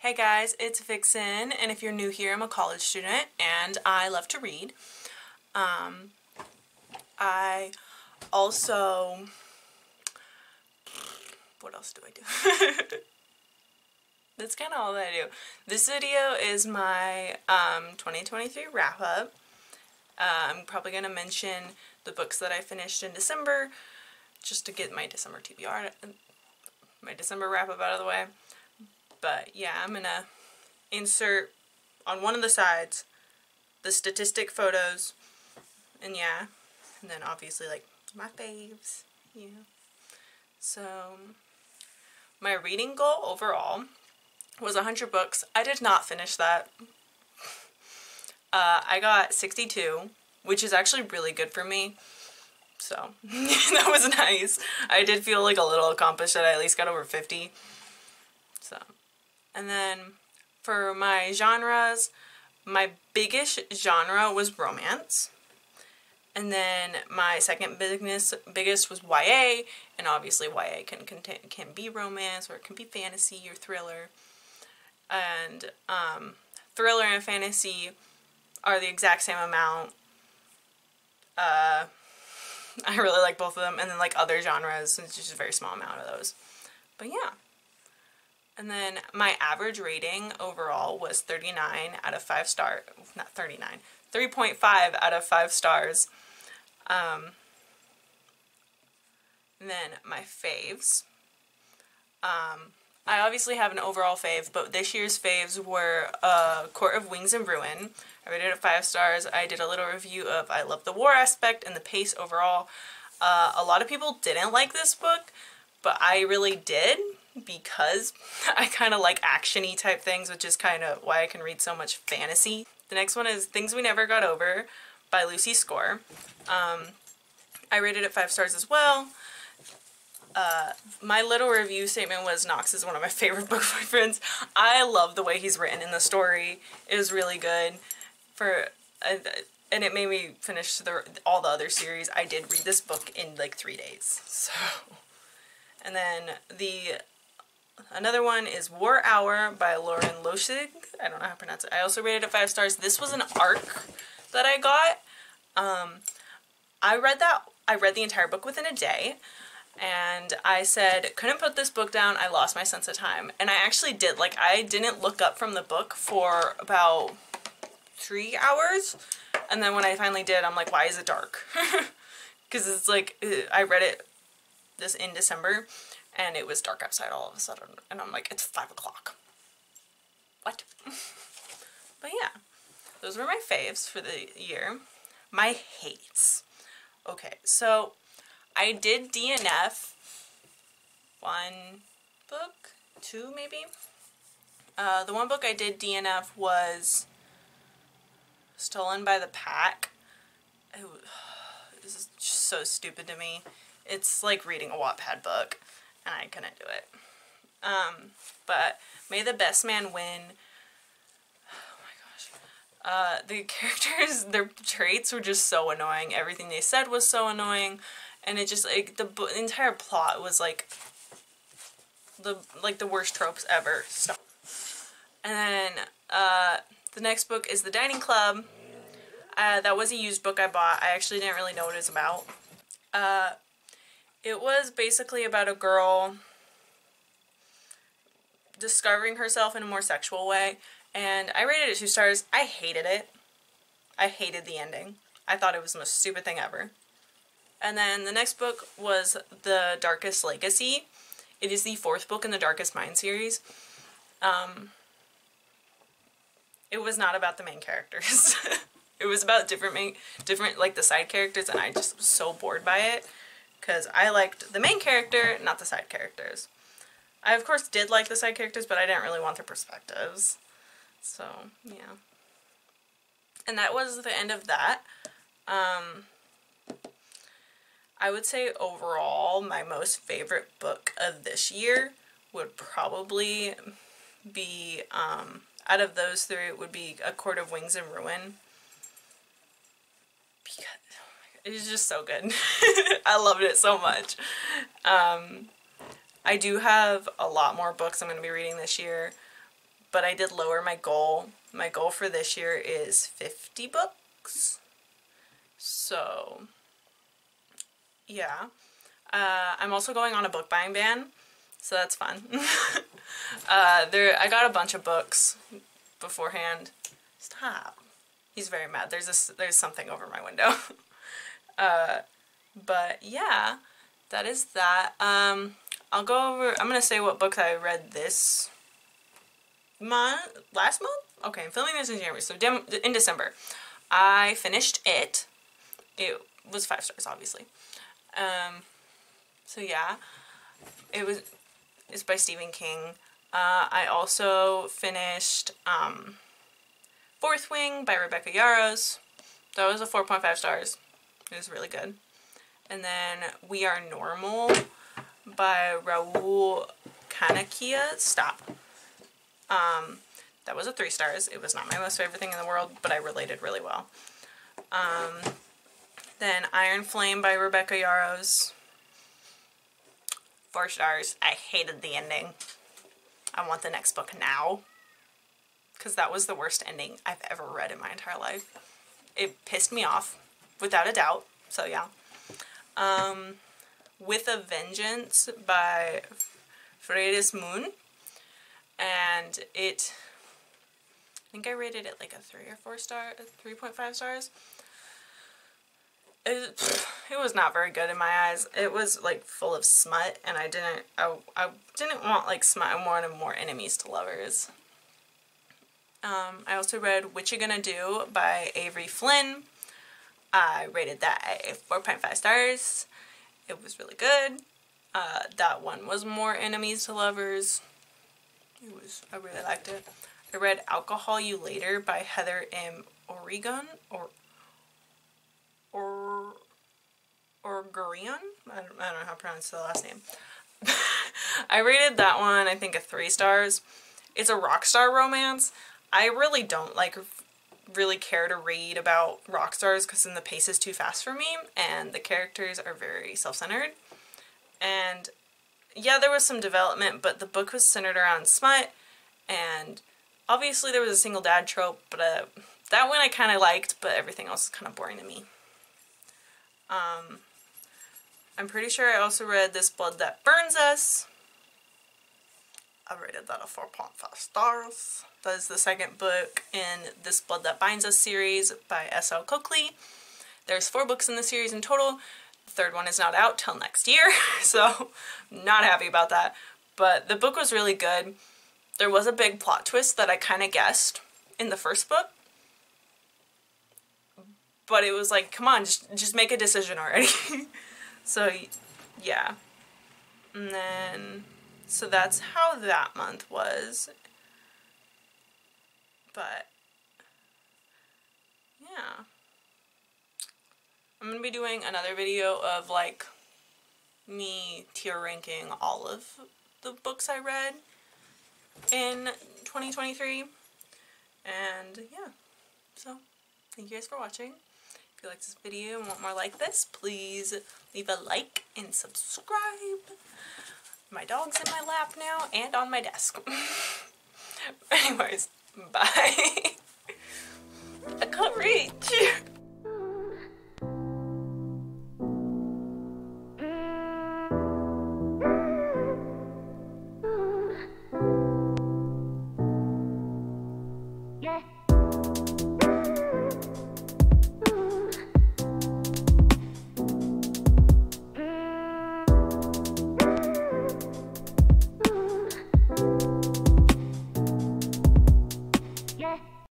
Hey guys, it's Vixen, and if you're new here, I'm a college student, and I love to read. I also... What else do I do? That's kind of all that I do. This video is my 2023 wrap-up. I'm probably going to mention the books that I finished in December, just to get my December TBR, my December wrap-up out of the way. But yeah, I'm gonna insert on one of the sides the statistic photos, and yeah, and then obviously like my faves, you know. So my reading goal overall was 100 books. I did not finish that. I got 62, which is actually really good for me. So that was nice. I did feel like a little accomplished that I at least got over 50. So. And then for my genres, my biggest genre was romance. And then my second biggest was YA, and obviously YA can be romance, or it can be fantasy or thriller. And thriller and fantasy are the exact same amount. I really like both of them, and then like other genres, it's just a very small amount of those. But yeah. And then my average rating overall was 39 out of 5 stars. Not 39. 3.5 out of 5 stars. And then my faves. I obviously have an overall fave, but this year's faves were Court of Wings and Ruin. I rated it 5 stars. I did a little review of I love the war aspect and the pace overall. A lot of people didn't like this book, but I really did, because I kind of like action-y type things, which is kind of why I can read so much fantasy. The next one is Things We Never Got Over by Lucy Score. I rated it 5 stars as well. My little review statement was Knox is one of my favorite book boyfriends. I love the way he's written in the story. It was really good. And it made me finish all the other series. I did read this book in like 3 days. So, and then another one is War Hour by Lauren Loschig. I don't know how to pronounce it. I also rated it 5 stars. This was an arc that I got. I read the entire book within a day, and I said, couldn't put this book down. I lost my sense of time. And I actually did. Like, I didn't look up from the book for about 3 hours. And then when I finally did, I'm like, why is it dark? Because it's like, I read it in December, and it was dark outside all of a sudden, and I'm like, it's 5 o'clock. What? But yeah, those were my faves for the year. My hates. Okay, so I did DNF 1 book, 2 maybe. The one book I did DNF was Stolen by the Pack. This is just so stupid to me. It's like reading a Wattpad book, and I couldn't do it. But May the Best Man Win. Oh my gosh. The characters, their traits were just so annoying. Everything they said was so annoying, and it just, like, the entire plot was like the worst tropes ever. So. And then the next book is The Dining Club. That was a used book I bought. I actually didn't really know what it was about. It was basically about a girl discovering herself in a more sexual way, and I rated it 2 stars. I hated it. I hated the ending. I thought it was the most stupid thing ever. And then the next book was The Darkest Legacy. It is the 4th book in the Darkest Mind series. It was not about the main characters. It was about different like the side characters, and I just was so bored by it. Because I liked the main character, not the side characters. I, of course, did like the side characters, but I didn't really want their perspectives. So, yeah. And that was the end of that. I would say overall, my most favorite book of this year would probably be, out of those 3, it would be A Court of Wings and Ruin. Because it was just so good. I loved it so much. I do have a lot more books I'm going to be reading this year, but I did lower my goal. My goal for this year is 50 books. So, yeah. I'm also going on a book buying ban, so that's fun. I got a bunch of books beforehand. Stop. He's very mad. There's something over my window. But yeah, that is that. I'm gonna say what books I read this last month? Okay, I'm filming this in January, so in December. I finished it. It was 5 stars, obviously. So yeah, it's by Stephen King. I also finished, Fourth Wing by Rebecca Yarros. That was a 4.5 stars. It was really good. And then We Are Normal by Raul Canakia. Stop. That was a 3 stars. It was not my most favorite thing in the world, but I related really well. Then Iron Flame by Rebecca Yarros. 4 stars. I hated the ending. I want the next book now. Because that was the worst ending I've ever read in my entire life. It pissed me off, without a doubt. So yeah. With a Vengeance by Freydis Moon. And I think I rated it like a 3 or 4 star, 3.5 stars. It was not very good in my eyes. It was like full of smut, and I didn't want like smut. I wanted more enemies to lovers. I also read What You Gonna Do by Avery Flynn. I rated that a 4.5 stars. It was really good. That one was more enemies to lovers. I really liked it. I read Alcohol You Later by Heather M. Oregon or Gurion? I don't know how to pronounce the last name. I rated that one, I think, a 3 stars. It's a rock star romance. I really don't really care to read about rock stars because then the pace is too fast for me and the characters are very self-centered. And yeah, there was some development, but the book was centered around smut, and obviously there was a single dad trope, but that one I kind of liked, but everything else is kind of boring to me. I'm pretty sure I also read This Blood That Burns Us. I rated that a 4.5 stars. That is the second book in This Blood That Binds Us series by S.L. Coakley. There's 4 books in the series in total. The 3rd one is not out till next year, so not happy about that. But the book was really good. There was a big plot twist that I kind of guessed in the first book. But it was like, come on, just make a decision already. So, yeah. And then, so that's how that month was. But, yeah. I'm going to be doing another video of, like, me tier ranking all of the books I read in 2023. And, yeah. So, thank you guys for watching. If you liked this video and want more like this, please leave a like and subscribe. My dog's in my lap now and on my desk. Anyways, bye. I can't reach.